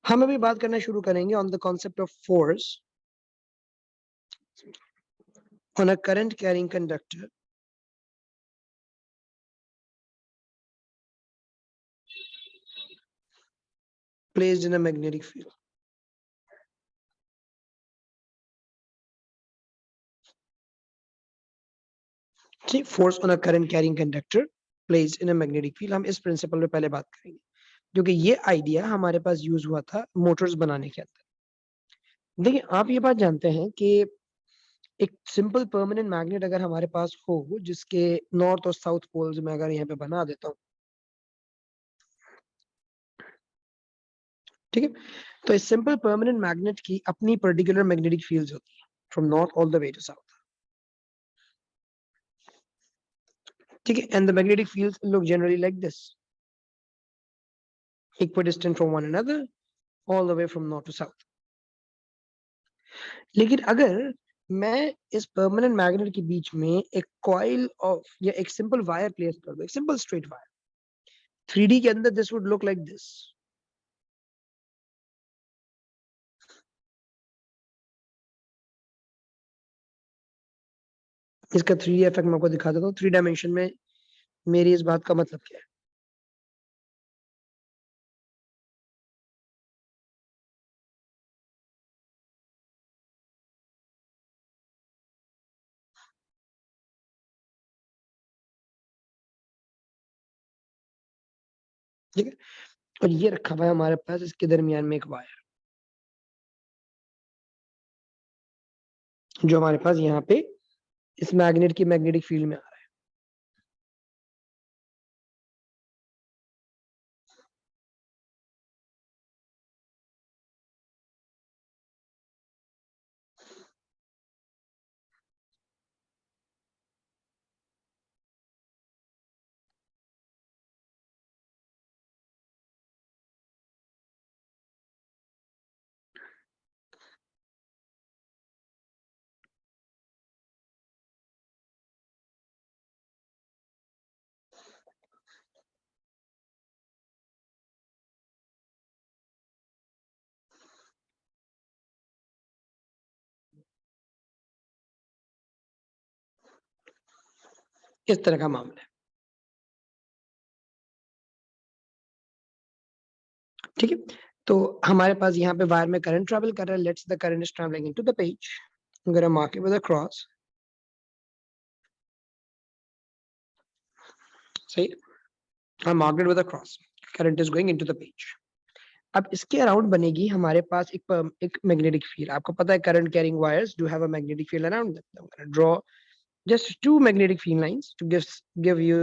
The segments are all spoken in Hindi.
हम अभी बात करना शुरू करेंगे on the concept of force on a current carrying conductor placed in a magnetic field. ठीक, force on a current carrying conductor placed in a magnetic field, हम इस प्रिंसिपल पे पहले बात करेंगे क्योंकि ये आइडिया हमारे पास यूज हुआ था मोटर्स बनाने के अंदर। देखिए, आप ये बात जानते हैं कि एक सिंपल परमानेंट मैग्नेट अगर हमारे पास हो जिसके नॉर्थ और साउथ पोल्स में अगर यहाँ पे बना देता हूँ, ठीक है, तो इस सिंपल परमानेंट मैग्नेट की अपनी पर्टिकुलर मैग्नेटिक फील्ड्स होती है from north all the way to south, ठीक है, and the magnetic fields look generally like this, equidistant from one another all the way from north to south. लेकिन अगर मैं इस परमानेंट मैग्नेट के बीच में एक कॉइल ऑफ या एक सिंपल वायर प्लेस कर दूं, एक सिंपल स्ट्रेट वायर, 3D के अंदर this would look like this. इसका 3D इफेक्ट मैं आपको दिखा देता हूँ। 3 डायमेंशन में मेरी इस बात का मतलब क्या है। ठीक है, और ये रखा हुआ है हमारे पास इसके दरमियान में एक वायर जो हमारे पास यहाँ पे इस मैग्नेट की मैग्नेटिक फील्ड में आ रहा है। इस तरह का मामला है, ठीक है। तो हमारे पास यहाँ पे वायर में करंट ट्रेवल कर रहा है। Let's the current is travelling into the page, I'm going to mark it with a cross, सही, I marked it with a cross, current is going into the page। अब इसके अराउंड बनेगी हमारे पास एक मैग्नेटिक फील्ड। आपको पता है current carrying wires do have a magnetic field around them. I'm going to draw just 2 magnetic field lines to give you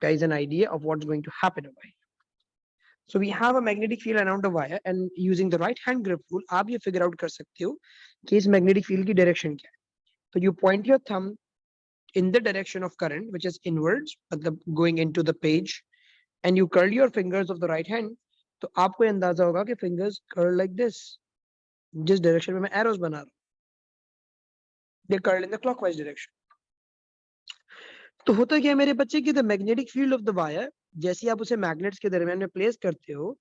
guys an idea of what's going to happen over here. So we have a magnetic field around the wire and using the right hand grip rule आप ये figure out कर सकते हो कि इस magnetic field की direction क्या है। तो you point your thumb in the direction of current which is inwards, मतलब going into the page, and you curl your fingers of the right hand, तो आपको अंदाजा होगा कि fingers curl like this, जिस डायरेक्शन में मैं arrows बना रहा हूँ, they curl in the clockwise direction। तो होता क्या है मेरे बच्चे कि the magnetic field of the wire, जैसे ही आप उसे मैग्नेट्स के दरमियान में प्लेस करते हो,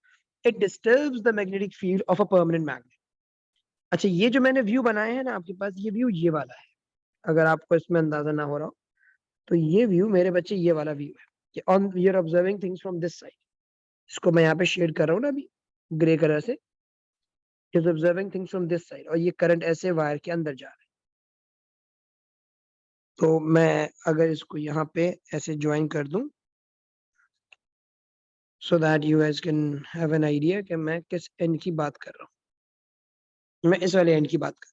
it disturbs the magnetic field of a permanent magnet. अच्छा, ये जो मैंने व्यू बनाया है ना आपके पास, ये व्यू ये वाला है। अगर आपको इसमें अंदाजा ना हो रहा हो तो ये व्यू मेरे बच्चे ये वाला व्यू है कि on you are observing things from this side. इसको मैं यहाँ पे शेड कर रहा हूँ ना अभी ग्रे कलर से, is observing things from this side, और ये करंट ऐसे वायर के अंदर जा रहा है। तो मैं अगर इसको यहाँ पे ऐसे ज्वाइन कर दूं so that you guys can have an idea कि मैं किस एंड की बात कर रहा हूँ। मैं इस वाले एंड की बात कर,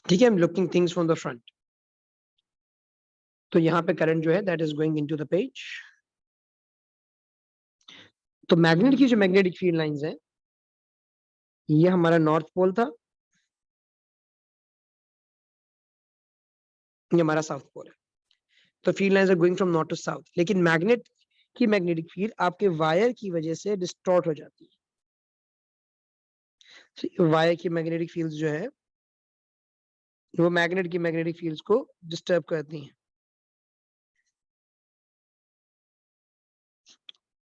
ठीक है, I'm looking things from the front। तो यहाँ पे करंट जो है that is going into the page। तो मैग्नेट की जो मैग्नेटिक फील्ड लाइंस हैं, ये हमारा नॉर्थ पोल था, ये हमारा साउथ पोल है। तो field lines are going from north to south, लेकिन मैग्नेट की मैग्नेटिक फील्ड आपके वायर की वजह से डिस्टॉर्ट हो जाती है। वायर की मैग्नेटिक फील्ड्स जो है वो मैग्नेट की मैग्नेटिक फील्ड्स को डिस्टर्ब करती हैं,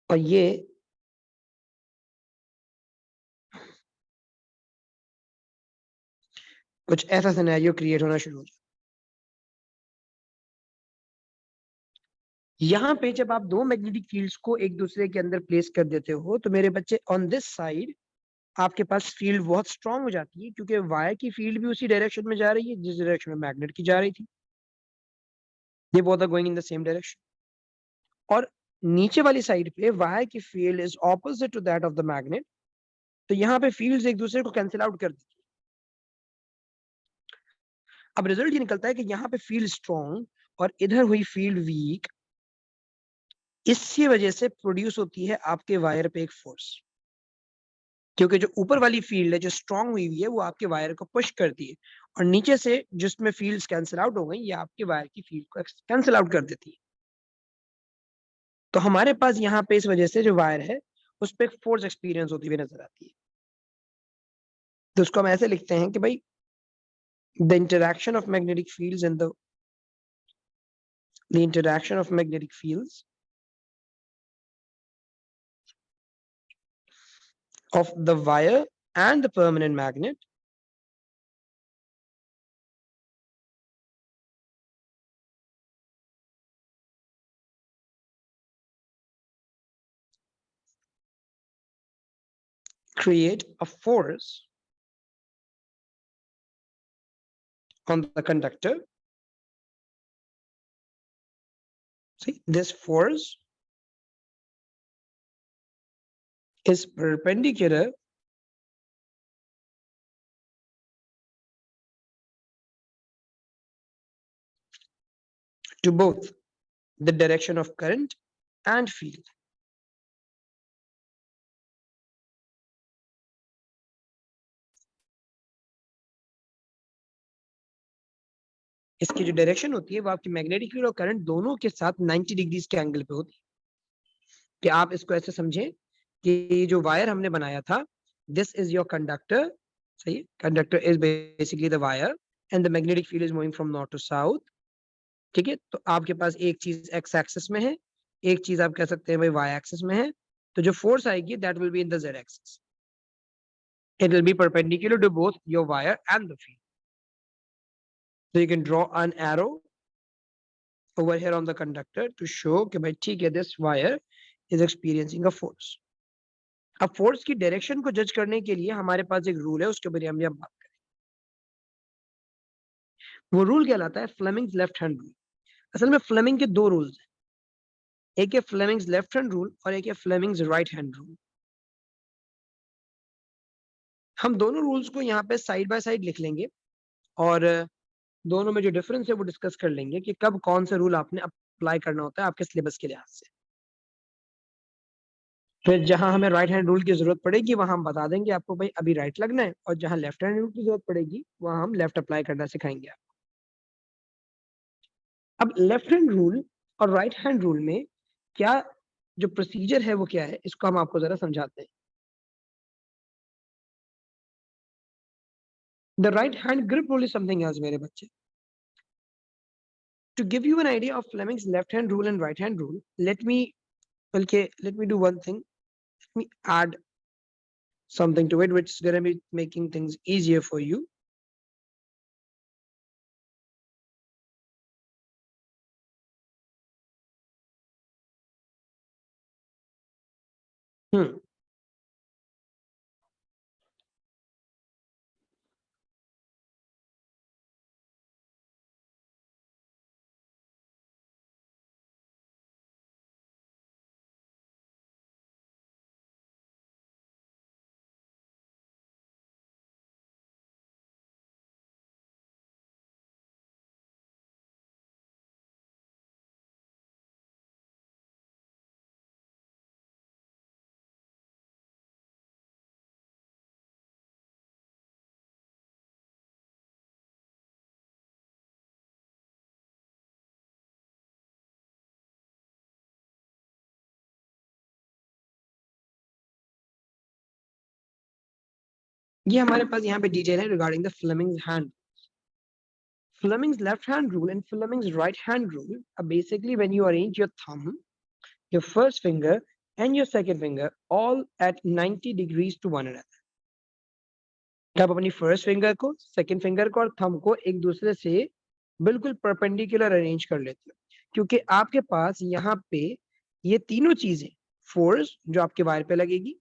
और ये कुछ ऐसा सिनेरियो क्रिएट होना शुरू हो जाए। यहाँ पे जब आप दो मैग्नेटिक फील्ड्स को एक दूसरे के अंदर प्लेस कर देते हो तो मेरे बच्चे ऑन दिस साइड आपके पास फील्ड बहुत स्ट्रांग हो जाती है, क्योंकि वायर की फील्ड भी उसी डायरेक्शन में जा रही है जिस डायरेक्शन में मैग्नेट की जा रही थी। ये both are going in the same direction. और नीचे वाली साइड पे वायर की field is opposite to that of the magnet, तो यहाँ पे फील्ड्स एक दूसरे को कैंसिल आउट कर देती है। अब रिजल्ट ये निकलता है कि यहाँ पे फील्ड स्ट्रांग और इधर हुई फील्ड वीक। इसी वजह से प्रोड्यूस होती है आपके वायर पे एक फोर्स, क्योंकि जो ऊपर वाली फील्ड है जो स्ट्रांग हुई है वो आपके वायर को पुश करती है, और नीचे से जिसमें फील्ड्स कैंसिल आउट हो गई ये आपके वायर की फील्ड को कैंसिल आउट कर देती है। तो हमारे पास यहाँ पे इस वजह से जो वायर है उस पर फोर्स एक्सपीरियंस होती हुई नजर आती है। तो उसको हम ऐसे लिखते हैं कि भाई the interaction of magnetic fields in the interaction of magnetic fields of the wire and the permanent magnet create a force on the conductor. See, this force is perpendicular to both the direction of current and field. इसकी जो डायरेक्शन होती है वो आपकी मैग्नेटिक फील्ड और करंट दोनों के साथ 90 डिग्रीज के एंगल पे होती है। कि आप इसको ऐसे समझें कि जो वायर हमने बनाया था, दिस इज योर कंडक्टर, सही है, conductor is basically the wire and the magnetic field is moving from north to south. ठीक है, तो आपके पास एक चीज एक्स एक्सिस में है, एक चीज आप कह सकते हैं भाई वाई एक्सिस में है, तो जो फोर्स आएगी that will be in the Z axis, it will be perpendicular to both your wire and the field. So you can draw an arrow over here on the conductor to show कि भाई ठीक है this wire is experiencing a force। अब फोर्स की डायरेक्शन को जज करने के लिए हमारे पास एक रूल है, उसके बारे में हम बात करें। वो रूल कहलाता है फ्लेमिंग्स लेफ्ट हैंड रूल। असल में फ्लेमिंग के दो रूल्स हैं, एक है फ्लेमिंग्स लेफ्ट हैंड रूल और एक है फ्लेमिंग्स राइट हैंड रूल। हम दोनों रूल्स को यहाँ पे साइड बाय साइड लिख लेंगे और दोनों में जो डिफरेंस है वो डिस्कस कर लेंगे कि कब कौन सा रूल आपने अप्लाई करना होता है आपके सिलेबस के लिहाज से। फिर जहां हमें राइट हैंड रूल की जरूरत पड़ेगी वहां हम बता देंगे आपको भाई अभी राइट लगना है, और जहां लेफ्ट हैंड रूल की जरूरत पड़ेगी वहां हम लेफ्ट अप्लाई करना सिखाएंगे। अब लेफ्ट हैंड रूल और राइट हैंड रूल में क्या जो प्रोसीजर है वो क्या है, इसको हम आपको जरा समझाते हैं। The right hand grip rule is something else मेरे बच्चे। To give you an idea of Fleming's left hand rule and right hand rule, let me do one thing. Let me add something to it which is going to be making things easier for you. ये हमारे पास यहाँ पे डिटेल है regarding the Fleming's hand. Fleming's left hand rule and Fleming's right hand rule are basically when you arrange your thumb, your first finger and your second finger all at 90 degrees to one another. आप अपनी फर्स्ट फिंगर को, सेकंड फिंगर को और थंब को एक दूसरे से बिल्कुल परपेंडिकुलर अरेंज कर लेते हो, क्योंकि आपके पास यहाँ पे ये तीनों चीजें, फोर्स जो आपके वायर पे लगेगी,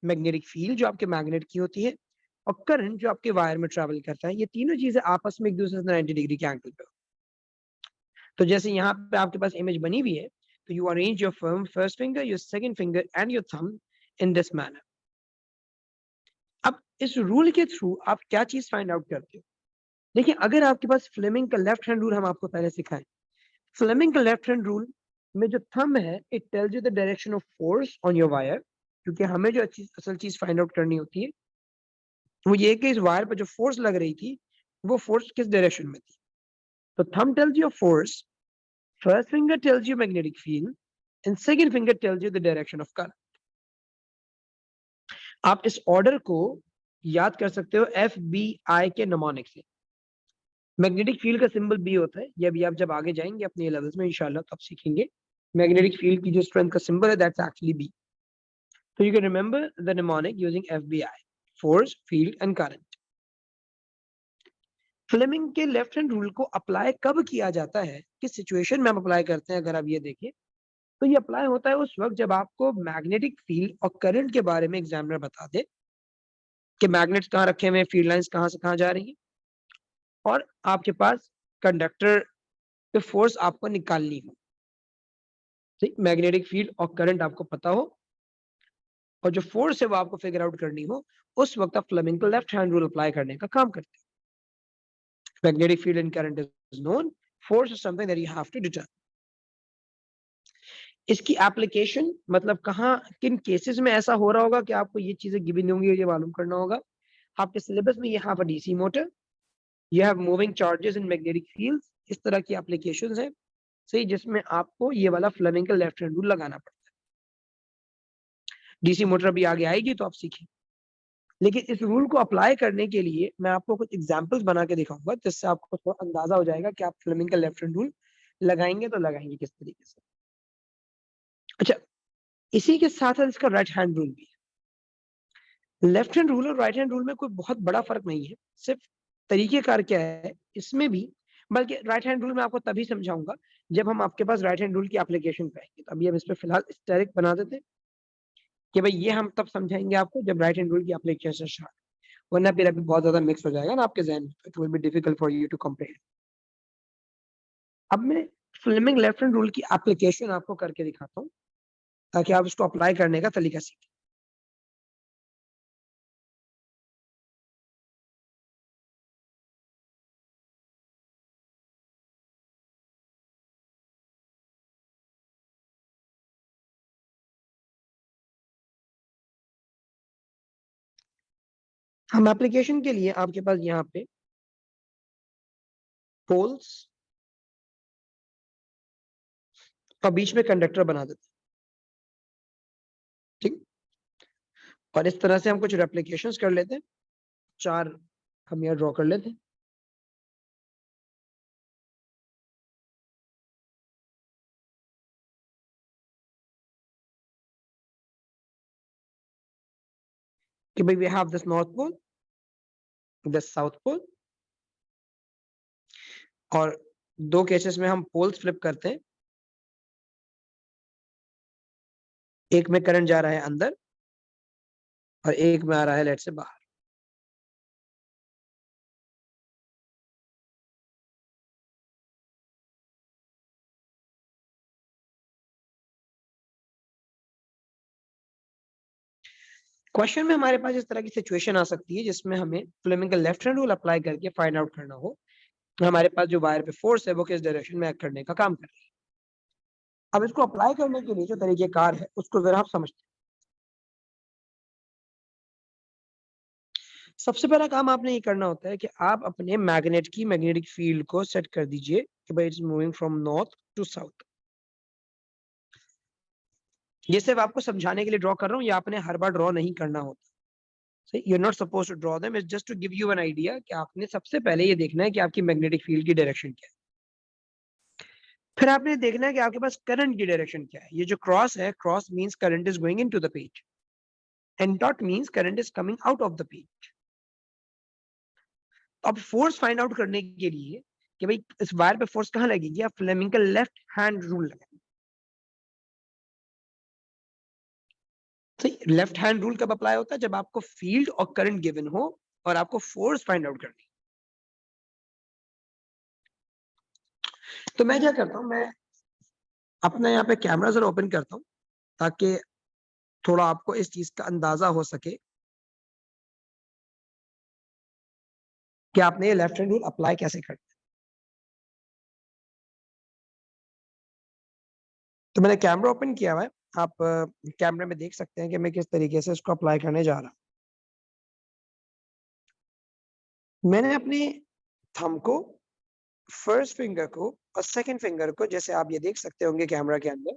मैग्नेटिक फील्ड जो आपके मैग्नेट की होती है, और करंट जो आपके वायर में ट्रेवल करता है, ये तीनों चीजें आपस में एक दूसरे से 90 डिग्री के एंगल पे। तो जैसे यहाँ पे आपके पास इमेज बनी हुई है, तो you arrange your first finger, your second finger and your thumb in this manner. अब इस रूल के थ्रू आप क्या चीज फाइंड आउट करते हो? देखिए, अगर आपके पास फ्लेमिंग का लेफ्ट हैंड रूल हम आपको पहले सिखाएं, फ्लेमिंग का लेफ्ट हैंड रूल में जो थंब है, it tells you the direction of force on your wire, क्योंकि हमें जो असल चीज फाइंड आउट करनी होती है वो ये कि इस वायर पर जो फोर्स लग रही थी वो फोर्स किस डायरेक्शन में थी। तो thumb tells you force, first finger tells you magnetic field and second finger tells you the direction of current. आप इस ऑर्डर को याद कर सकते हो FBI के नमोनिक से। मैग्नेटिक फील्ड का सिंबल बी होता है, ये अभी आप जब आगे जाएंगे अपने लेवल्स में इंशाल्लाह तब सीखेंगे। मैग्नेटिक फील्ड की जो स्ट्रेंथ का सिंबल है that's actually B. So you can remember the mnemonic using FBI, force, field and current. Fleming के लेफ्ट हैंड रूल को अप्लाई कब किया जाता है, किस सिचुएशन में हम अप्लाई करते हैं, अगर आप ये देखें तो ये अप्लाई होता है उस वक्त जब आपको मैग्नेटिक फील्ड और करंट के बारे में एग्जामिनर बता दे कि मैग्नेट्स कहाँ रखे हुए हैं, फील्ड लाइंस कहाँ से कहाँ जा रही है, और आपके पास कंडक्टर पे फोर्स आपको निकालनी हो। ठीक, मैग्नेटिक फील्ड और करंट आपको पता हो और जो फोर्स है वो आपको फिगर आउट करनी हो, उस वक्त आप फ्लेमिंग को लेफ्ट हैंड रूल अप्लाई करने का काम करते हैं। Magnetic field and current is known. Force is something that you have to determine. इसकी एप्लीकेशन मतलब कहाँ, किन केसेस में ऐसा हो रहा होगा कि आपको ये चीजें गिवन होंगी, ये मालूम करना होगा। आपके सिलेबस में यहाँ पर DC motor, you have moving charges in magnetic fields, इस तरह की एप्लीकेशंस है सही, जिसमें आपको ये वाला फ्लेमिंग का लेफ्ट हैंड रूल लगाना पड़ता है। डीसी मोटर अभी आगे आएगी तो आप सीखेंगे, लेकिन इस रूल को अप्लाई करने के लिए मैं आपको कुछ एग्जांपल्स बना के दिखाऊंगा, जिससे आपको थोड़ा अंदाजा हो जाएगा कि आप फ्लेमिंग का लेफ्ट हैंड रूल लगाएंगे तो लगाएंगे किस तरीके से। अच्छा, इसी के साथ साथ इसका राइट हैंड रूल भी है। लेफ्ट हैंड रूल और राइट हैंड रूल में कोई बहुत बड़ा फर्क नहीं है, सिर्फ तरीकेकार क्या है इसमें भी, बल्कि राइट हैंड रूल में आपको तभी समझाऊंगा जब हम आपके पास राइट हैंड रूल की एप्लीकेशन पे आएंगे। तो अभी हम इस पर फिलहाल डायरेक्ट बना देते हैं कि भाई ये हम तब समझाएंगे आपको जब राइट हैंड रूल की एप्लीकेशन स्टार्ट, वरना फिर अभी बहुत ज्यादा मिक्स हो जाएगा ना आपके जहन में, it will be difficult for you to comprehend. अब मैं फ्लेमिंग लेफ्ट हैंड रूल की एप्लीकेशन आपको करके दिखाता हूँ ताकि आप उसको अप्लाई करने का तरीका सीखें। हम एप्लीकेशन के लिए आपके पास यहाँ पे पोल्स और बीच में कंडक्टर बना देते हैं, ठीक। और इस तरह से हम कुछ रेप्लिकेशंस कर लेते हैं, 4 हम यहाँ ड्रॉ कर लेते हैं। कि भाई we have this north pole, this south pole, और 2 केसेस में हम पोल्स फ्लिप करते हैं, एक में करंट जा रहा है अंदर और एक में आ रहा है लेट से बाहर। क्वेश्चन में हमारे पास इस तरह की सिचुएशन आ सकती है जिसमें हमें फ्लेमिंग का लेफ्ट हैंड रूल अप्लाई करके फाइंड आउट करना हो हमारे पास जो वायर पे फोर्स है वो किस डायरेक्शन में एक्ट करने का काम कर रही है। अब इसको अप्लाई करने के लिए जो तरीकेकार है उसको जरा आप समझते हैं। सबसे पहला काम आपने ये करना होता है कि आप अपने मैग्नेट की मैग्नेटिक फील्ड को सेट कर दीजिए कि भाई it's moving from north to south. ये सिर्फ आपको समझाने के लिए ड्रॉ कर रहा हूँ, ये आपने हर बार ड्रॉ नहीं करना होता। सही, you are not suppose to draw them, it's just to give you an idea कि आपने सबसे पहले ये देखना है कि आपकी मैग्नेटिक फील्ड की डायरेक्शन क्या है। फिर आपने देखना है कि आपके पास करंट की डायरेक्शन क्या है। ये जो क्रॉस है, cross means current is going into the page and dot means current is coming out of the page. अब फोर्स फाइंड आउट करने के लिए कि भाई इस वायर पे फोर्स कहाँ लगेगी, आप फ्लेमिंग का लेफ्ट हैंड रूल लगाएं। तो लेफ्ट हैंड रूल कब अप्लाई होता है, जब आपको फील्ड और करंट गिवन हो और आपको फोर्स फाइंड आउट करनी। तो मैं क्या करता हूं, मैं अपना यहाँ पे कैमरा जरा ओपन करता हूं ताकि थोड़ा आपको इस चीज का अंदाजा हो सके कि आपने ये लेफ्ट हैंड रूल अप्लाई कैसे करना है। तो मैंने कैमरा ओपन किया हुआ है, आप कैमरे में देख सकते हैं कि मैं किस तरीके से इसको अप्लाई करने जा रहा हूं। मैंने अपने थंब को, फर्स्ट फिंगर को और सेकंड फिंगर को, जैसे आप ये देख सकते होंगे कैमरा के अंदर,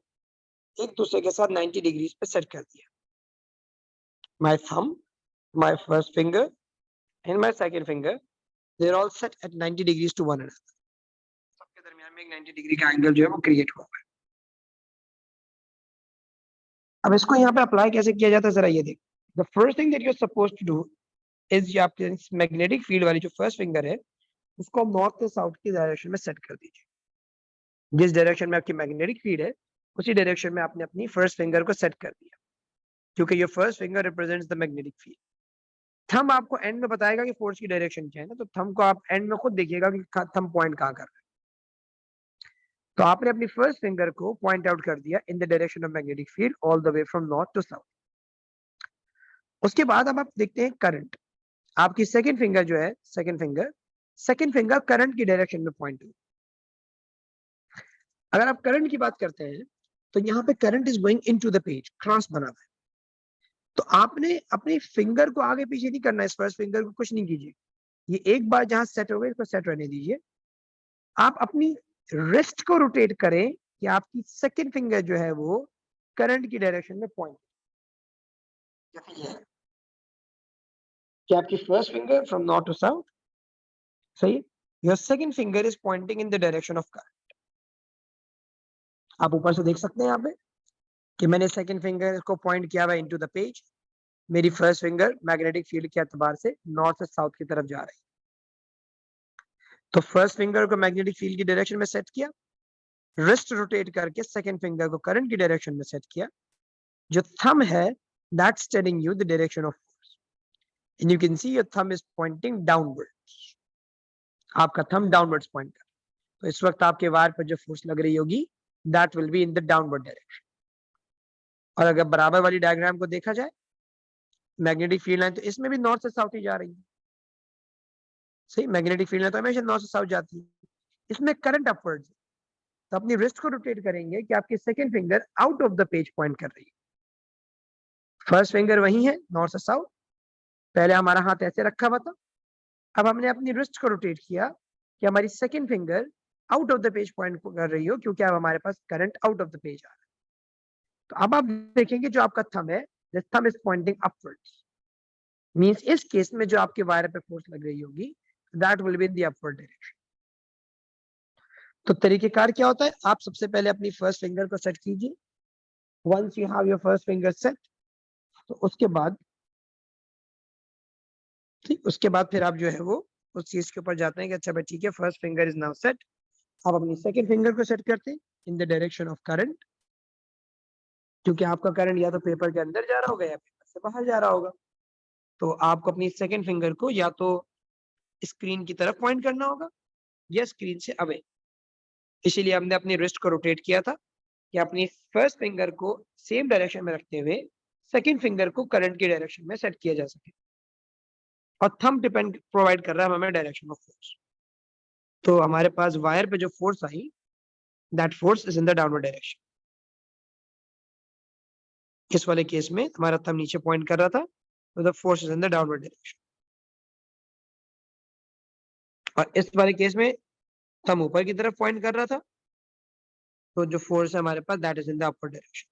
एक दूसरे के साथ 90 डिग्रीज पे सेट कर दिया। My thumb, my first finger and my second finger, they are all set at 90 degrees to one another. सबके दरमियान में एक 90 डिग्री का एंगल जो है वो क्रिएट हुआ है। अब इसको यहाँ पे अप्लाई कैसे किया जाता है जरा ये देख। The first thing that you are supposed to do is, ये आपके मैग्नेटिक फील्ड वाली जो फर्स्ट फिंगर है उसको आप नॉर्थ से साउथ की डायरेक्शन में सेट कर दीजिए। जिस डायरेक्शन में आपकी मैग्नेटिक फील्ड है उसी डायरेक्शन में आपने अपनी फर्स्ट फिंगर को सेट कर दिया, क्योंकि ये first finger represents the magnetic field. Thumb आपको एंड में बताएगा कि फोर्स की डायरेक्शन क्या है ना, तो थंब को आप एंड में खुद देखिएगा कि थंब पॉइंट कहाँ कर रहा है। तो आपने अपनी फर्स्ट फिंगर को पॉइंट आउट कर दिया in the direction of magnetic field all the way from north to south. उसके बाद अब आप देखते हैं करंट। आपकी सेकंड फिंगर जो है, सेकंड फिंगर करंट की डायरेक्शन में पॉइंट हुई। अगर आप करंट की बात करते हैं तो यहाँ पे current is going into the page, cross बना हुआ है। तो आपने अपनी फिंगर को आगे पीछे नहीं करना है, इस फर्स्ट फिंगर को कुछ नहीं कीजिए, ये एक बार जहां सेट हो गए इसको सेट रहने दीजिए। आप अपनी रिस्ट को रोटेट करें कि आपकी सेकंड फिंगर जो है वो करंट की डायरेक्शन में पॉइंट, जैसे ये है कि आपकी first finger from north to south, सही। Your second finger is pointing in the direction of current. आप ऊपर से देख सकते हैं यहाँ पे कि मैंने सेकंड फिंगर को पॉइंट किया हुआ इनटू द पेज। मेरी फर्स्ट फिंगर मैग्नेटिक फील्ड के एतबार से नॉर्थ से साउथ की तरफ जा रही है। तो फर्स्ट फिंगर को मैग्नेटिक फील्ड की डायरेक्शन में सेट किया, रिस्ट रोटेट करके सेकंड फिंगर को करंट की डायरेक्शन में सेट किया। जो थंब है that's telling you the direction of force, and you can see your thumb is Poynting downwards. आपका थंब डाउनवर्ड्स पॉइंट कर, तो इस वक्त आपके वायर पर जो फोर्स लग रही होगी that will be in the downward direction. और अगर बराबर वाली डायग्राम को देखा जाए, मैग्नेटिक फील्ड लाइन तो इसमें भी नॉर्थ से साउथ ही जा रही है, सही। मैग्नेटिक फील्ड लाइन तो हमेशा नॉर्थ से साउथ जाती है, इसमें करंट अपवर्ड्स। तो अपनी रिस्ट को रोटेट करेंगे कि आपकी second finger out of the page point कर रही है। फर्स्ट फिंगर वही है नॉर्थ से साउथ, पहले हमारा हाथ ऐसे रखा हुआ था, अब हमने अपनी रिस्ट को रोटेट किया कि हमारी second finger out of the page point कर रही हो, क्योंकि अब हमारे पास current out of the page आ रहा है। तो अब आप देखेंगे जो आपका थंब है, this thumb is pointing upwards, means इस केस में जो आपके वायर पे फोर्स लग रही होगी that will be in the upward direction. तो तरीकेकार क्या होता है, आप सबसे पहले अपनी फर्स्ट फिंगर को सेट कीजिए। Once you have your first finger set, तो उसके बाद, ठीक, उसके बाद फिर आप जो है वो उस चीज के ऊपर जाते हैं कि अच्छा भाई ठीक है, first finger is now set. आप अपनी सेकंड फिंगर को सेट करते हैं इन द डायरेक्शन ऑफ करंट, क्योंकि आपका करंट या तो पेपर के अंदर जा रहा होगा या पेपर से बाहर जा रहा होगा। तो आपको अपनी सेकंड फिंगर को या तो स्क्रीन की तरफ पॉइंट करना होगा या स्क्रीन से अवे। इसीलिए हमने अपनी रिस्ट को रोटेट किया था कि अपनी फर्स्ट फिंगर को सेम डायरेक्शन में रखते हुए सेकंड फिंगर को करंट की डायरेक्शन में सेट किया जा सके। और थंब डिपेंड प्रोवाइड कर रहा है हमें डायरेक्शन ऑफ फोर्स। तो हमारे पास वायर पे जो force I that force is in the downward direction. इस वाले केस में हमारा थंब नीचे पॉइंट कर रहा था, तो the force is in the downward direction. और इस वाले केस में थंब ऊपर की तरफ पॉइंट कर रहा था, तो जो फोर्स है हमारे पास that is in the upward direction.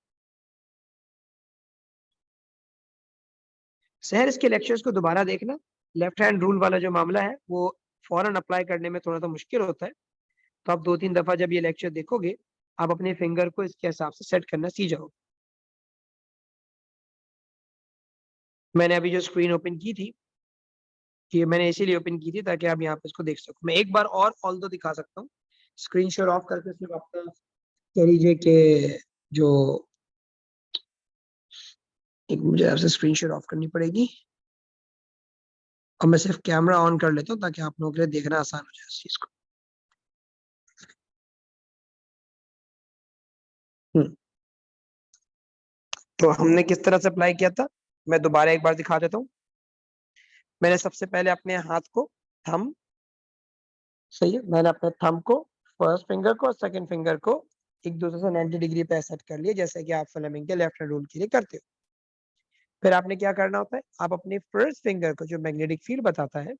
शहर इसके लेक्चर्स को दोबारा देखना। लेफ्ट हैंड रूल वाला जो मामला है वो फौरन अप्लाई करने में थोड़ा सा मुश्किल होता है, तो आप 2-3 दफा जब ये लेक्चर देखोगे आप अपने फिंगर को इसके हिसाब से सेट करना सीख जाओगे। मैंने अभी जो स्क्रीन ओपन की थी ये मैंने इसीलिए ओपन की थी ताकि आप यहाँ पे इसको देख सको। मैं एक बार और ऑल दो दिखा सकता हूँ, स्क्रीन शेयर ऑफ करके सिर्फ आपका कह लीजिए कि जो एक मुझे आपसे स्क्रीन शेयर ऑफ करनी पड़ेगी और मैं सिर्फ कैमरा ऑन कर लेता हूँ ताकि आप लोगों के लिए देखना आसान हो जाए इस चीज को। तो हमने किस तरह से अप्लाई किया था, मैं दोबारा एक बार दिखा देता हूँ। मैंने सबसे पहले अपने हाथ को थंब, सही है, मैंने अपने थंब को, फर्स्ट फिंगर को और सेकंड फिंगर को एक दूसरे से 90 डिग्री पे सेट कर लिया, जैसे कि आप फ्लेमिंग के लेफ्ट हैंड रूल के लिए करते हो। फिर आपने क्या करना होता है, आप अपने फर्स्ट फिंगर को जो मैग्नेटिक फील्ड बताता है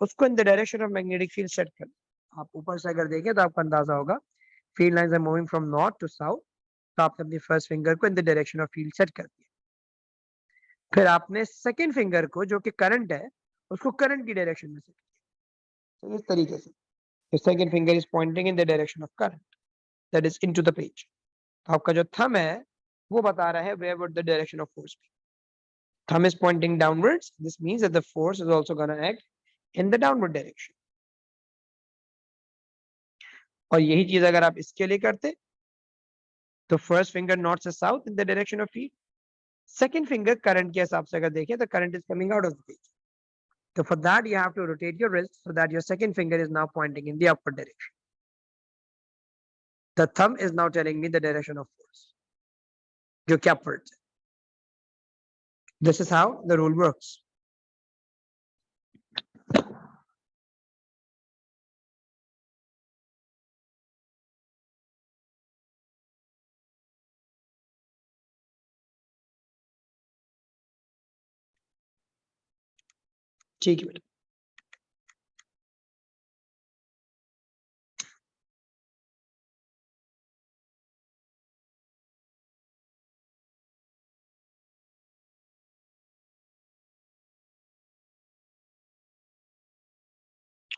उसको इन the direction of magnetic field set कर। आप ऊपर से अगर देखें तो आपको अंदाजा होगा field lines are moving from north to south, तो आपने अपनी फर्स्ट फिंगर को in the direction of field set कर दिया। फिर आपने सेकंड फिंगर को जो कि करंट है उसको करंट की डायरेक्शन में सेट किया, तो इस तरीके से the second finger is pointing in the direction of current, that is into the page। तो आपका जो thumb है वो बता रहा है where would the direction of force be। Thumb is pointing downwards, this means that the force is also going to act in the downward direction। और यही चीज अगर आप इसके लिए करते तो फर्स्ट फिंगर नॉर्थ से south in the direction of field, second finger current के हिसाब से अगर देखें तो current is coming out of the page. So for that you have to rotate your wrist so that your second finger is now pointing in the upward direction। The thumb is now telling me the direction of force, जो कि upwards है। This is how the rule works। ठीक है बेटा।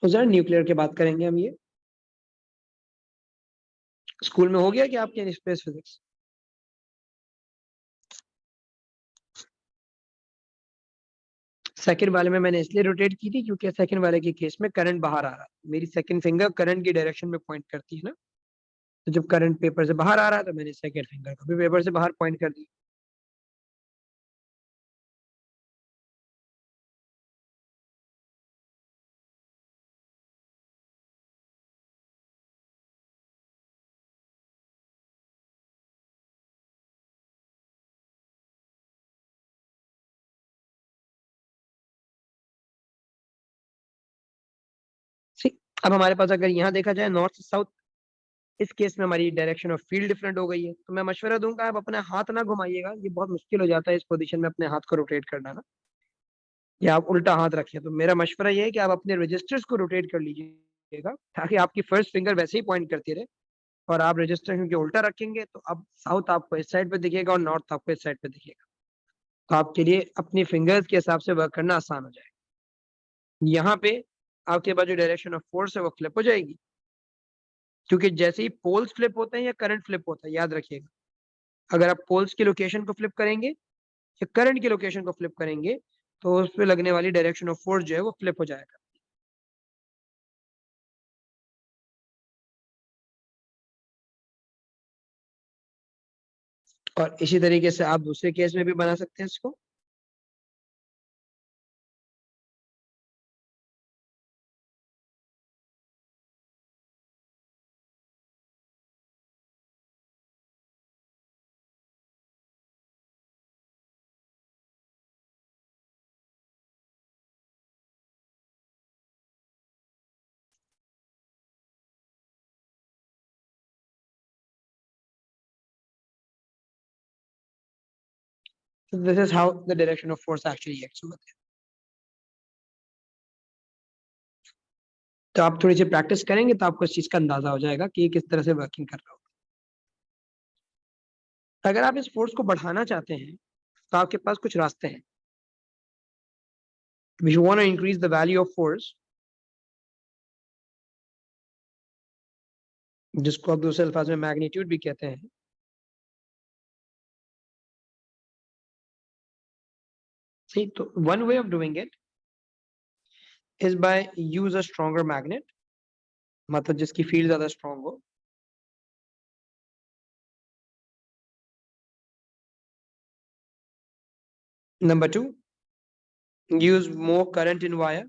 उधर न्यूक्लियर की बात करेंगे हम। ये स्कूल में हो गया कि आपके स्पेस फिजिक्स? सेकंड वाले में मैंने इसलिए रोटेट की थी क्योंकि सेकंड वाले के केस में करंट बाहर आ रहा है, मेरी सेकंड फिंगर करंट की डायरेक्शन में पॉइंट करती है ना, तो जब करंट पेपर से बाहर आ रहा है तो मैंने सेकंड फिंगर को भी पेपर से बाहर पॉइंट कर दी। अब हमारे पास अगर यहाँ देखा जाए नॉर्थ से साउथ, इस केस में हमारी डायरेक्शन ऑफ फील्ड डिफरेंट हो गई है, तो मैं मशवरा दूंगा आप अपना हाथ ना घुमाइएगा, ये बहुत मुश्किल हो जाता है इस पोजीशन में अपने हाथ को रोटेट करना ना, या आप उल्टा हाथ रखिए। तो मेरा मशवरा ये है कि आप अपने रजिस्टर्स को रोटेट कर लीजिएगा ताकि आपकी फर्स्ट फिंगर वैसे ही पॉइंट करती रहे, और आप रजिस्टर क्योंकि उल्टा रखेंगे तो अब साउथ आपको इस साइड पे दिखेगा और नॉर्थ आपको इस साइड पे दिखेगा, तो आपके लिए अपनी फिंगर्स के हिसाब से वर्क करना आसान हो जाएगा। यहाँ पे आपके पास जो डायरेक्शन ऑफ फोर्स है वो फ्लिप हो जाएगी, क्योंकि जैसे ही पोल्स फ्लिप होते हैं या करंट फ्लिप होता है, याद रखिएगा अगर आप पोल्स की लोकेशन को फ्लिप करेंगे या करंट की लोकेशन को फ्लिप करेंगे तो उस पर लगने वाली डायरेक्शन ऑफ फोर्स जो है वो फ्लिप हो जाएगा। और इसी तरीके से आप दूसरे केस में भी बना सकते हैं इसको। So this is how the direction of force actually acts over there। तो आप थोड़ी सी प्रैक्टिस करेंगे तो आपको इस चीज का अंदाजा हो जाएगा कि ये किस तरह से वर्किंग कर रहा होगा। अगर आप इस फोर्स को बढ़ाना चाहते हैं तो आपके पास कुछ रास्ते हैं। If you want to increase the value of force, जिसको आप दूसरे अल्फाज में मैग्नीट्यूड भी कहते हैं, see तो one way of doing it is by use a stronger magnet, मतलब जिसकी फील्ड ज्यादा स्ट्रांग हो. Number 2, use more current in wire.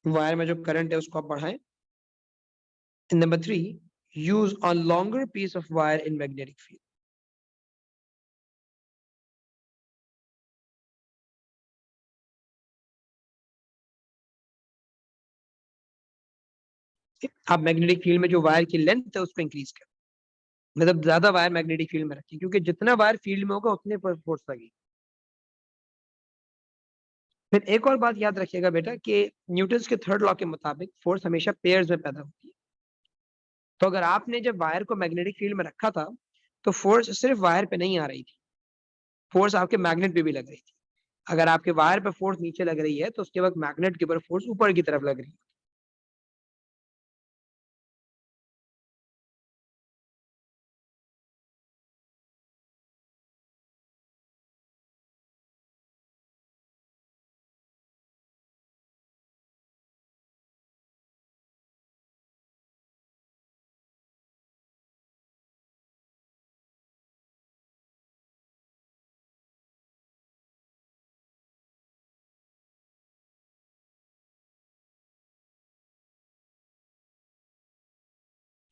Wire में जो करंट है उसको आप बढ़ाएं. And number 3, use a longer piece of wire in magnetic field. आप मैग्नेटिक फील्ड में जो वायर की लेंथ है उसको इंक्रीज करें, मतलब ज्यादा वायर मैग्नेटिक फील्ड में रखें, क्योंकि जितना वायर फील्ड में होगा उतने पर फोर्स लगेगी. फिर एक और बात याद रखिएगा बेटा कि न्यूटन्स के थर्ड लॉ के मुताबिक फोर्स हमेशा पेयर्स में पैदा होती है. तो अगर आपने जब वायर को मैग्नेटिक फील्ड में रखा था तो फोर्स सिर्फ वायर पे नहीं आ रही थी, फोर्स आपके मैग्नेट पे भी लग रही थी. अगर आपके वायर पे फोर्स नीचे लग रही है तो उसके बाद मैग्नेट के ऊपर फोर्स ऊपर की तरफ लग रही है.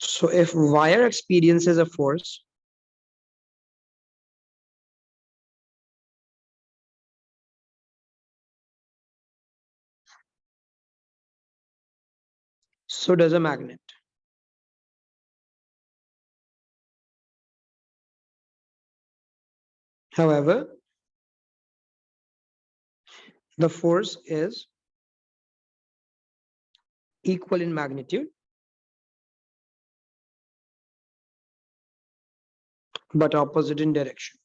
So if wire experiences a force, so does a magnet. However, the force is equal in magnitude but opposite in direction.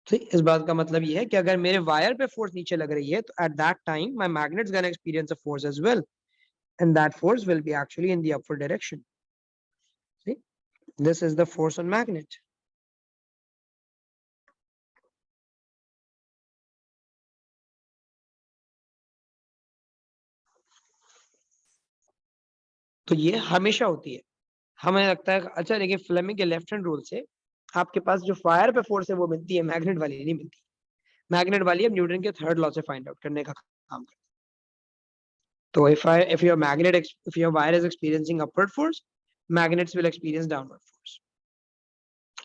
तो इस बात का मतलब ये है कि अगर मेरे वायर पे फोर्स नीचे लग रही है तो at that time my magnet's gonna experience a force as well, and that force will be actually in the upward direction. See, this is the force on magnet. तो ये हमेशा होती है. हमें लगता है अच्छा, देखिए फ्लेमिंग के लेफ्ट हैंड रूल से आपके पास जो फायर पे फोर्स है वो मिलती है, मैग्नेट वाली नहीं मिलती. मैग्नेट वाली अब न्यूटन के थर्ड लॉ से फाइंड आउट करने का काम करती है. तो if your magnet if your wire is experiencing upward force, magnets will experience downward force.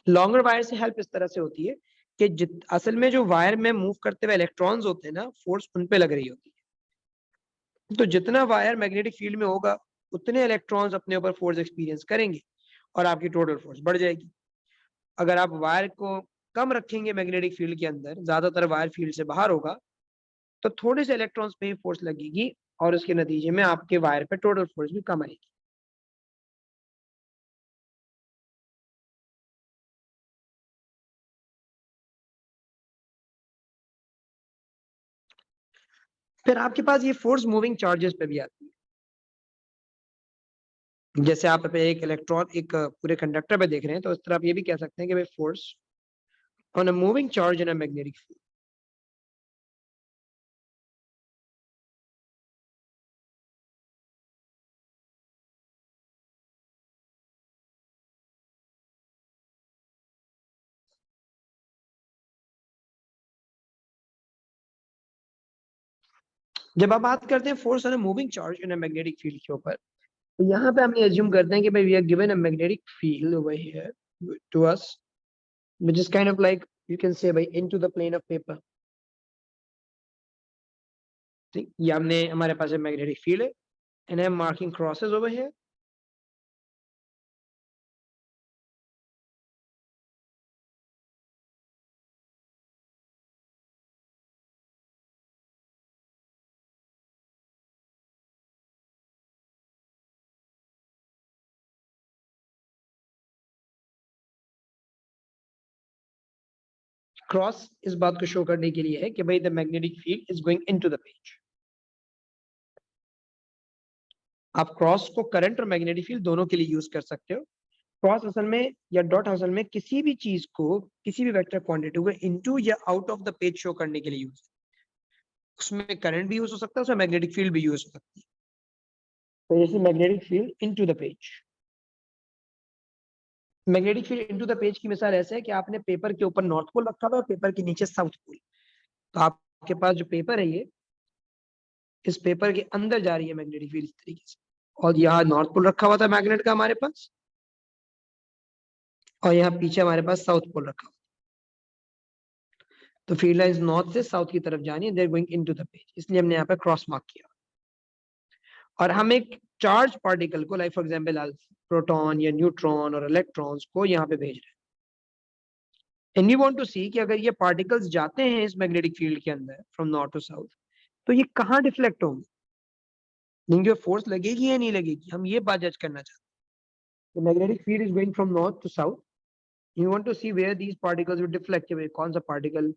Longer wire से हेल्प इस तरह से होती है कि असल में जो वायर में मूव करते हुए इलेक्ट्रॉन्स होते हैं ना, फोर्स उन पे लग रही होती है. तो जितना वायर मैग्नेटिक फील्ड में होगा उतने इलेक्ट्रॉन्स अपने ऊपर फोर्स एक्सपीरियंस करेंगे और आपकी टोटल फोर्स बढ़ जाएगी. अगर आप वायर को कम रखेंगे मैग्नेटिक फील्ड के अंदर, ज्यादातर वायर फील्ड से बाहर होगा, तो थोड़े से इलेक्ट्रॉन्स पे ही फोर्स लगेगी और उसके नतीजे में आपके वायर पे टोटल फोर्स भी कम आएगी. फिर आपके पास ये फोर्स मूविंग चार्जेस पे भी आती है. जैसे आप पे एक इलेक्ट्रॉन एक पूरे कंडक्टर पे देख रहे हैं, तो इस तरह आप ये भी कह सकते हैं कि भाई force on a moving charge in a magnetic field. जब आप बात करते हैं force on a moving charge in a magnetic field के ऊपर, तो यहाँ पे हम ये एज्यूम करते हैं कि भाई we are given a magnetic field over here to us, which is kind of like you can say भाई into the plane of paper. ठीक, ये हमने हमारे पास मैग्नेटिक फील्ड है and I am marking crosses over here. Cross इस बात को शो करने के लिए है कि भाई the magnetic field is going into the page. आप क्रॉस को करंट और मैग्नेटिक फील्ड दोनों के लिए यूज कर सकते हो. क्रॉस असल में या डॉट असल में किसी भी चीज को, किसी भी वेक्टर क्वांटिटी को इनटू या out of the page show करने के लिए यूज है। उसमें करंट भी यूज हो सकता है, उसमें मैग्नेटिक फील्ड भी यूज हो सकती है। तो जैसे magnetic field into the page, magnetic field into the page की मिसाल ऐसे है कि आपने पेपर के ऊपर नॉर्थ पोल रखा हुआ है और पेपर के नीचे साउथ पोल। तो आपके पास जो पेपर है ये, इस पेपर के अंदर जा रही है मैग्नेटिक फील्ड इस तरीके से, और यहाँ नॉर्थ पोल रखा हुआ था मैग्नेट का हमारे पास, और यहाँ पीछे हमारे पास साउथ पोल रखा हुआ। तो फील्ड लाइंस नॉर्थ से साउथ की तरफ जानी है, they're going into the page, इसलिए हमने यहाँ पे क्रॉस मार्क किया। और हम एक चार्ज पार्टिकल को, लाइक फॉर एग्जांपल प्रोटॉन या न्यूट्रॉन और इलेक्ट्रॉन्स को यहाँ पे भेज रहे हैं, एंड वी वांट टू सी कि अगर ये पार्टिकल्स जाते हैं इस मैग्नेटिक फील्ड के अंदर फ्रॉम नॉर्थ टू साउथ, तो ये कहाँ डिफ्लेक्ट होंगे, इनके फोर्स लगेगी या नहीं लगेगी, हम ये बात जज करना चाहते हैं। The magnetic field is going from north to south. You want to see where these particles will deflect away, कौन सा पार्टिकल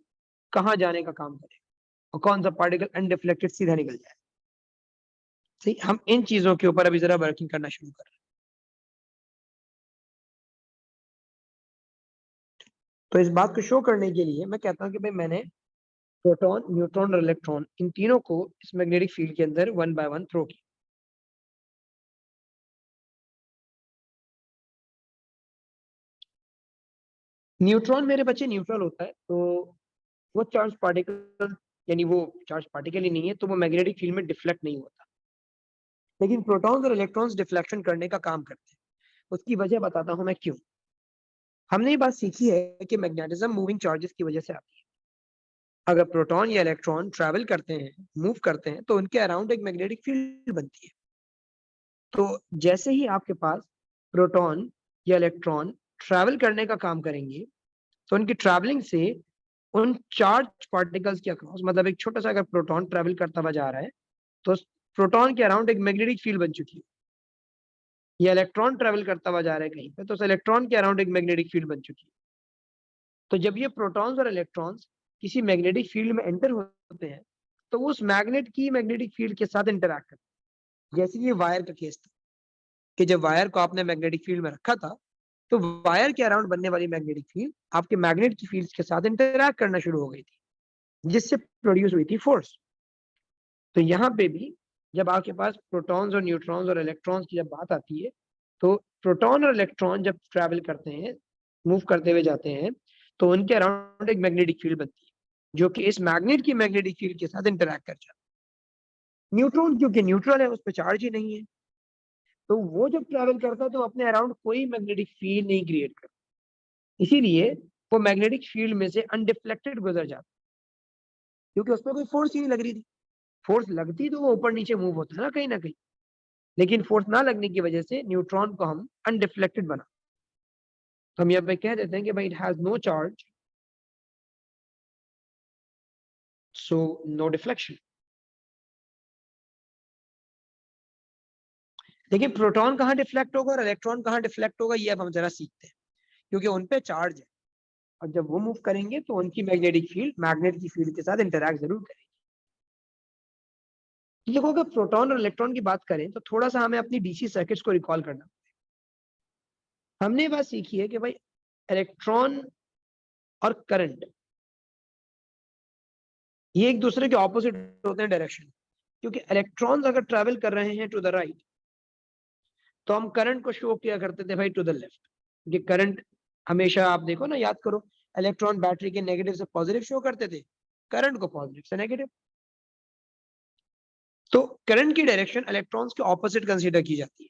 कहाँ जाने का काम करे और कौन सा पार्टिकल अनडिफ्लेक्टेड सीधा निकल जाए। सही, हम इन चीजों के ऊपर अभी जरा वर्किंग करना शुरू कर रहे हैं। तो इस बात को शो करने के लिए मैं कहता हूँ कि भाई मैंने प्रोटॉन, न्यूट्रॉन और इलेक्ट्रॉन, इन तीनों को इस मैग्नेटिक फील्ड के अंदर वन बाय वन थ्रो किया। न्यूट्रॉन मेरे बच्चे न्यूट्रल होता है, तो वो चार्ज पार्टिकल, यानी वो चार्ज पार्टिकल ही नहीं है, तो वो मैग्नेटिक फील्ड में डिफ्लेक्ट नहीं होता। लेकिन प्रोटॉन्स और इलेक्ट्रॉन्स डिफ्लेक्शन करने का काम करते हैं। उसकी वजह बताता हूं मैं क्यों। हमने ये बात सीखी है कि मैग्नेटिज्म मूविंग चार्जेस की वजह से आती है। अगर प्रोटॉन या इलेक्ट्रॉन ट्रैवल करते हैं, मूव करते हैं, तो उनके अराउंड एक मैग्नेटिक फील्ड बनती है। तो जैसे ही आपके पास प्रोटॉन या इलेक्ट्रॉन ट्रैवल करने का काम करेंगे, तो उनकी ट्रैवलिंग से उन चार्ज पार्टिकल्स के अक्रॉस, मतलब एक छोटा सा अगर प्रोटॉन ट्रैवल करता हुआ जा रहा है, तो प्रोटॉन के अराउंड एक मैग्नेटिक फील्ड बन चुकी है। या इलेक्ट्रॉन ट्रैवल करता हुआ जा रहा है कहीं पे, तो उस इलेक्ट्रॉन के अराउंड एक मैग्नेटिक फील्ड बन चुकी है। तो जब ये प्रोटॉन्स और इलेक्ट्रॉन्स किसी मैग्नेटिक फील्ड में एंटर होते हैं, तो उस मैग्नेट की मैग्नेटिक फील्ड के साथ इंटरैक्ट करते हैं। जैसे ये वायर का केस था कि जब वायर को आपने मैग्नेटिक फील्ड में रखा था, तो वायर के अराउंड बनने वाली मैग्नेटिक फील्ड आपके मैग्नेट की फील्ड के साथ इंटरैक्ट करना शुरू हो गई थी, जिससे प्रोड्यूस हुई थी फोर्स। तो यहाँ पे भी जब आपके पास प्रोटॉन्स और न्यूट्रॉन्स और इलेक्ट्रॉन्स की जब बात आती है, तो प्रोटॉन और इलेक्ट्रॉन जब ट्रैवल करते हैं, मूव करते हुए जाते हैं, तो उनके अराउंड एक मैग्नेटिक फील्ड बनती है, जो कि इस मैग्नेट की मैग्नेटिक फील्ड के साथ इंटरैक्ट कर जाता है। न्यूट्रॉन क्योंकि न्यूट्रल है, उस पर चार्ज ही नहीं है, तो वो जब ट्रैवल करता है तो अपने अराउंड कोई मैग्नेटिक फील्ड नहीं क्रिएट करता, इसीलिए वो मैग्नेटिक फील्ड में से अनडिफ्लेक्टेड गुजर जाता, क्योंकि उसमें कोई फोर्स ही नहीं लग रही थी। फोर्स लगती तो वो ऊपर नीचे मूव होता है ना कहीं, लेकिन फोर्स ना लगने की वजह से न्यूट्रॉन को हम अनडिफ्लेक्टेड बना, तो हम यहाँ पे कह देते हैं कि भाई it has no charge, so no deflection. लेकिन प्रोटॉन कहाँ डिफ्लेक्ट होगा और इलेक्ट्रॉन कहाँ डिफ्लेक्ट होगा, ये अब हम जरा सीखते हैं, क्योंकि उन पे चार्ज है, और जब वो मूव करेंगे तो उनकी मैग्नेटिक फील्ड मैग्नेट की फील्ड के साथ इंटरैक्ट जरूर करेगी। देखो, अगर प्रोटॉन और इलेक्ट्रॉन की बात करें तो थोड़ा सा हमें अपनी डीसी सर्किट्स को रिकॉल करना। हमने बात सीखी है कि भाई इलेक्ट्रॉन और करंट ये एक दूसरे के ऑपोजिट होते हैं डायरेक्शन, क्योंकि इलेक्ट्रॉन्स अगर ट्रैवल कर रहे हैं टू द राइट, तो हम करंट को शो किया करते थे भाई टू द लेफ्ट, क्योंकि करंट हमेशा, आप देखो ना, याद करो, इलेक्ट्रॉन बैटरी के नेगेटिव से पॉजिटिव शो करते थे, करंट को पॉजिटिव से नेगेटिव। तो करंट की डायरेक्शन इलेक्ट्रॉन्स के ऑपोजिट कंसीडर की जाती है।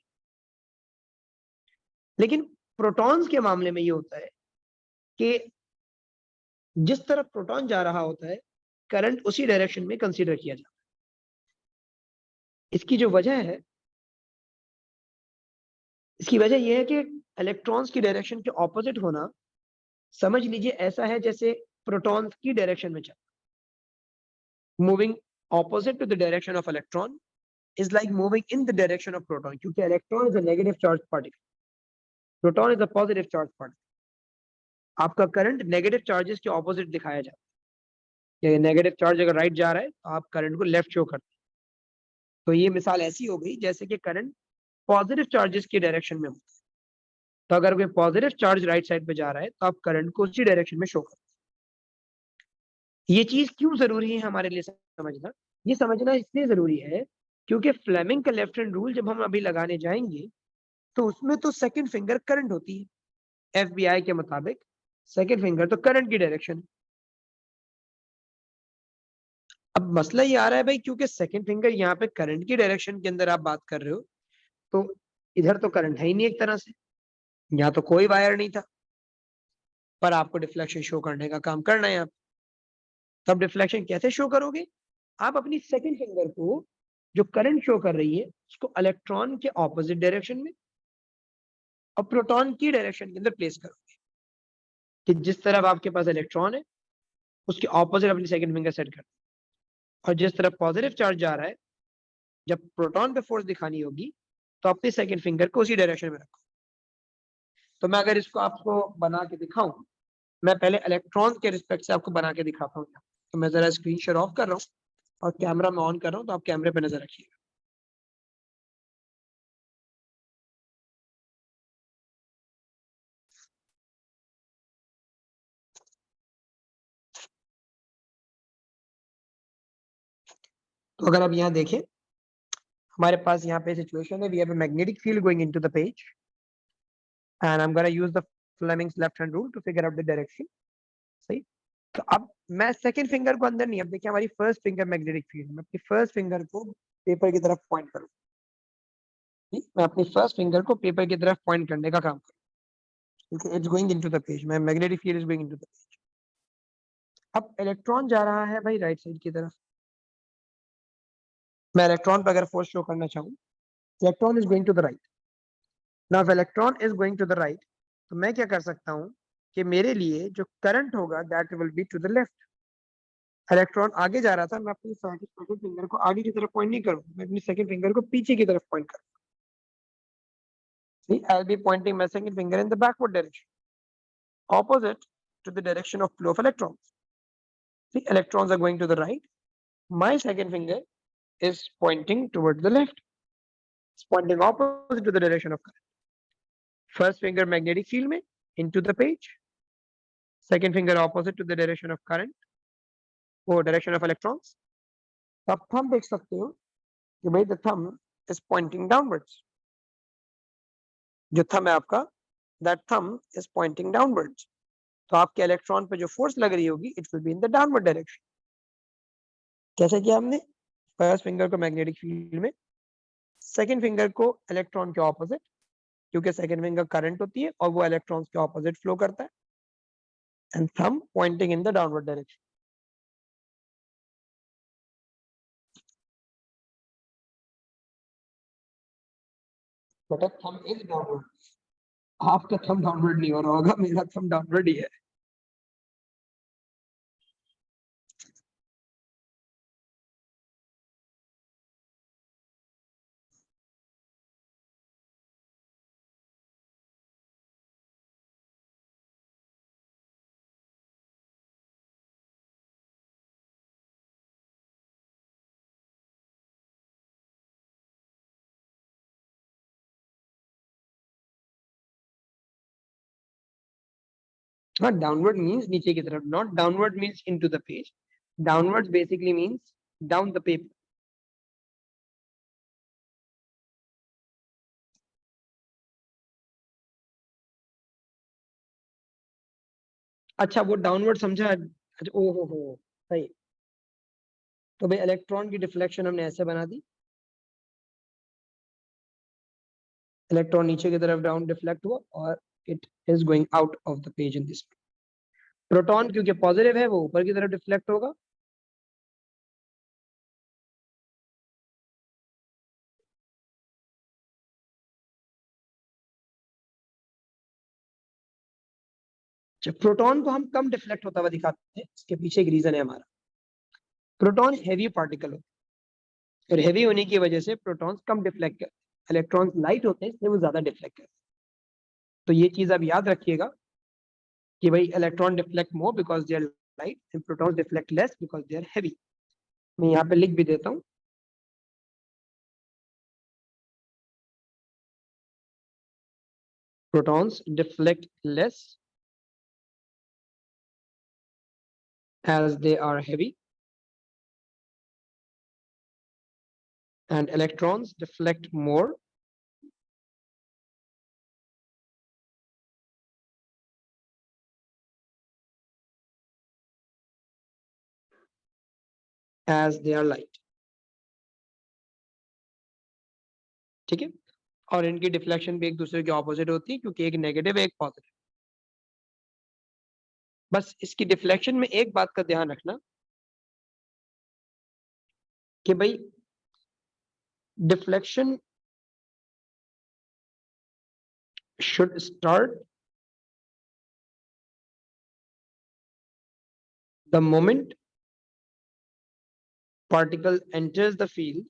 लेकिन प्रोटॉन्स के मामले में ये होता है कि जिस तरफ प्रोटॉन जा रहा होता है, करंट उसी डायरेक्शन में कंसीडर किया जाता है। इसकी जो वजह है, इसकी वजह यह है कि इलेक्ट्रॉन्स की डायरेक्शन के ऑपोजिट होना, समझ लीजिए ऐसा है जैसे प्रोटॉन्स की डायरेक्शन में चल, moving opposite to the direction of electron is like moving in the direction of proton, क्योंकि electron is a negative charge particle, proton is a positive charge particle. आपका करंट नेगेटिव चार्जेस के ऑपोजिट दिखाया जाता है, नेगेटिव चार्ज अगर राइट जा रहा है तो आप करंट को लेफ्ट शो करते हैं। तो ये मिसाल ऐसी हो गई जैसे कि करंट पॉजिटिव चार्जेस की डायरेक्शन में होता है, तो अगर कोई पॉजिटिव चार्ज राइट साइड पे जा रहा है तो आप करंट को उसी डायरेक्शन में शो करो। ये चीज क्यों जरूरी है हमारे लिए समझना? ये समझना इसलिए जरूरी है क्योंकि फ्लेमिंग का लेफ्ट हैंड रूल जब हम अभी लगाने जाएंगे तो उसमें तो सेकंड फिंगर करंट होती है। एफबीआई के मुताबिक सेकंड फिंगर तो करंट की डायरेक्शन है। अब मसला ये आ रहा है भाई, क्योंकि सेकंड फिंगर यहाँ पे करंट की डायरेक्शन के अंदर आप बात कर रहे हो, तो इधर तो करंट है ही नहीं एक तरह से, यहाँ तो कोई वायर नहीं था, पर आपको डिफ्लेक्शन शो करने का काम करना है। आप तब डिफ्लेक्शन कैसे शो करोगे? आप अपनी सेकंड फिंगर को जो करंट शो कर रही है उसको इलेक्ट्रॉन के ऑपोजिट डायरेक्शन में और प्रोटॉन की डायरेक्शन के अंदर प्लेस करोगे कि जिस तरफ आपके पास इलेक्ट्रॉन है उसके ऑपोजिट अपनी सेकंड फिंगर सेट कर, और जिस तरफ पॉजिटिव चार्ज जा रहा है जब प्रोटॉन पे फोर्स दिखानी होगी तो अपनी सेकंड फिंगर को उसी डायरेक्शन में रखो। तो मैं अगर इसको आपको बना के दिखाऊं, मैं पहले इलेक्ट्रॉन के रिस्पेक्ट से आपको बना के दिखाता हूँ। तो मैं जरा स्क्रीन शेयर ऑफ कर रहा हूँ और कैमरा में ऑन कर रहा हूँ, तो आप कैमरे पे नजर रखिएगा। तो अगर आप यहाँ देखें, हमारे पास यहाँ पे सिचुएशन है, we have a magnetic field going into the page and I am gonna use the Fleming's left hand rule to figure out the direction. सही। तो अब मैं सेकंड फिंगर को अंदर नहीं, अब देखिए हमारी फर्स्ट फिंगर मैग्नेटिक फील्ड में, अपनी फर्स्ट फिंगर को पेपर की तरफ पॉइंट करूँ। मैं अपनी फर्स्ट फिंगर को पेपर की तरफ पॉइंट करने का काम करूँ क्योंकि it's going into the page, मैं magnetic field is going into the page. अब इलेक्ट्रॉन जा रहा है भाई राइट साइड की तरफ, मैं इलेक्ट्रॉन पर अगर फोर्स शो करना चाहूँ, electron is going to the right. Now electron is going to the right, तो मैं क्या कर सकता हूँ कि मेरे लिए जो करंट होगा that will be to the left. Electron आगे जा रहा था, मैं अपनी सेकंड फिंगर को आगे की तरफ पॉइंट नहीं करूँ, मैं अपनी सेकंड फिंगर को पीछे की तरफ पॉइंट करूँ। See, I'll be pointing my second finger in the backward direction, opposite to the direction of flow of electrons. See, electrons are going to the right. My second finger is pointing towards the left. It's pointing opposite to the direction of current. First finger magnetic field में into the page. Second finger opposite to the direction of current or direction of electrons. आप thumb देख सकते हो कि भाई the thumb is pointing downwards. जो thumb है आपका, that thumb is pointing downwards. तो आपके इलेक्ट्रॉन पे जो फोर्स लग रही होगी it will be in the downward direction. कैसे किया हमने? फर्स्ट फिंगर को मैग्नेटिक फील्ड में, सेकंड फिंगर को इलेक्ट्रॉन के ऑपोजिट, क्योंकि सेकंड फिंगर करंट होती है और वो इलेक्ट्रॉन्स के ऑपोजिट फ्लो करता है, and thumb Poynting in the downward direction. But thumb is downward. आपका थंब डाउनवर्ड नहीं हो रहा होगा, मेरा थंब डाउनवर्ड ही है। हाँ, डाउनवर्ड मीन्स नीचे की तरफ, not downward means into the page. Downward basically means down the paper. अच्छा, वो डाउनवर्ड समझा। अच्छा, ओ हो सही। तो भाई इलेक्ट्रॉन की डिफ्लेक्शन हमने ऐसे बना दी, इलेक्ट्रॉन नीचे की तरफ डाउन डिफ्लेक्ट हुआ और it is going out of the page in this. Proton क्योंकि पॉजिटिव है वो ऊपर की तरफ डिफ्लेक्ट होगा, प्रोटॉन को हम कम डिफ्लेक्ट होता हुआ दिखाते हैं। इसके पीछे एक रीजन है हमारा, प्रोटॉन हैवी पार्टिकल होता है और हैवी होने की वजह से प्रोटॉन्स कम डिफ्लेक्ट करते हैं, इलेक्ट्रॉन्स लाइट होते हैं इसलिए वो ज्यादा डिफ्लेक्ट करते हैं। तो ये चीज आप याद रखिएगा कि भाई electron deflect more because they are light and protons deflect less because they are heavy. मैं यहाँ पे लिख भी देता हूँ, Protons deflect less as they are heavy, and electrons deflect more as they are light. ठीक है, और इनकी डिफ्लेक्शन भी एक दूसरे के ऑपोजिट होती है क्योंकि एक नेगेटिव एक पॉजिटिव। बस इसकी डिफ्लेक्शन में एक बात का ध्यान रखना कि भाई deflection should start the moment particle enters the field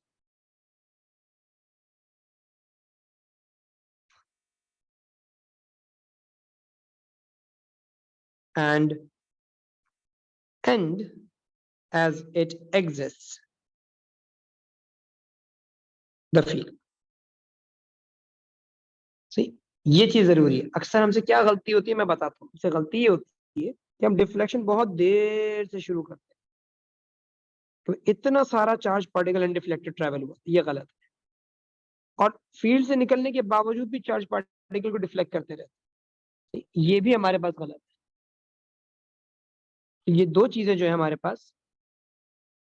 and end as it exits the field. See, ये चीज जरूरी है। अक्सर हमसे क्या गलती होती है मैं बताता हूँ। इससे गलती ये होती है कि हम डिफ्लेक्शन बहुत देर से शुरू करते हैं, तो इतना सारा चार्ज पार्टिकल अनडिफ्लेक्टेड ट्रैवल हुआ, ये गलत है। और फील्ड से निकलने के बावजूद भी चार्ज पार्टिकल को डिफ्लेक्ट करते रहते हैं, ये भी हमारे पास गलत है। ये दो चीजें जो है हमारे पास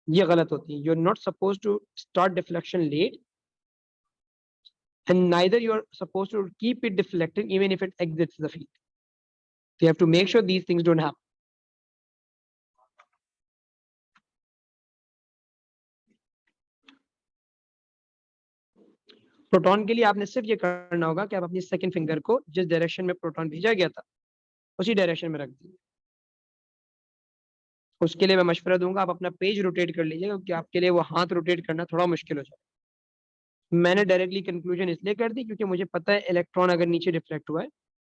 ये गलत होती है। You are not suppose to start deflection late and neither you are supposed to keep it deflecting even if it exits the field. So you have to make sure these things don't happen. Proton के लिए आपने सिर्फ ये करना होगा कि आप अपनी सेकंड फिंगर को जिस डायरेक्शन में प्रोटॉन भेजा गया था उसी डायरेक्शन में रख दीजिए। उसके लिए मैं मशवरा दूंगा आप अपना पेज रोटेट कर लीजिएगा क्योंकि आपके लिए वो हाथ रोटेट करना थोड़ा मुश्किल हो जाए। मैंने डायरेक्टली कंक्लूजन इसलिए कर दी क्योंकि मुझे पता है इलेक्ट्रॉन अगर नीचे डिफ्लेक्ट हुआ है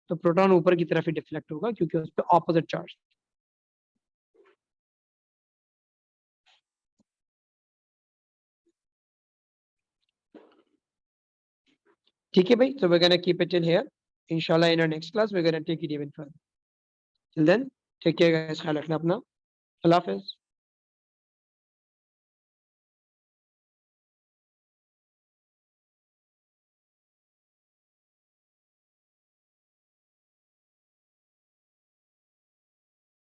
तो प्रोटॉन ऊपर की तरफ ही डिफ्लेक्ट होगा क्योंकि उस पर ऑपोजिट चार्ज। ठीक है भाई, so we're gonna keep it till here. Inshallah in our next class we're gonna take it even further. Till then, take care guys, ख्याल रखना अपना। अल्लाह हाफिज।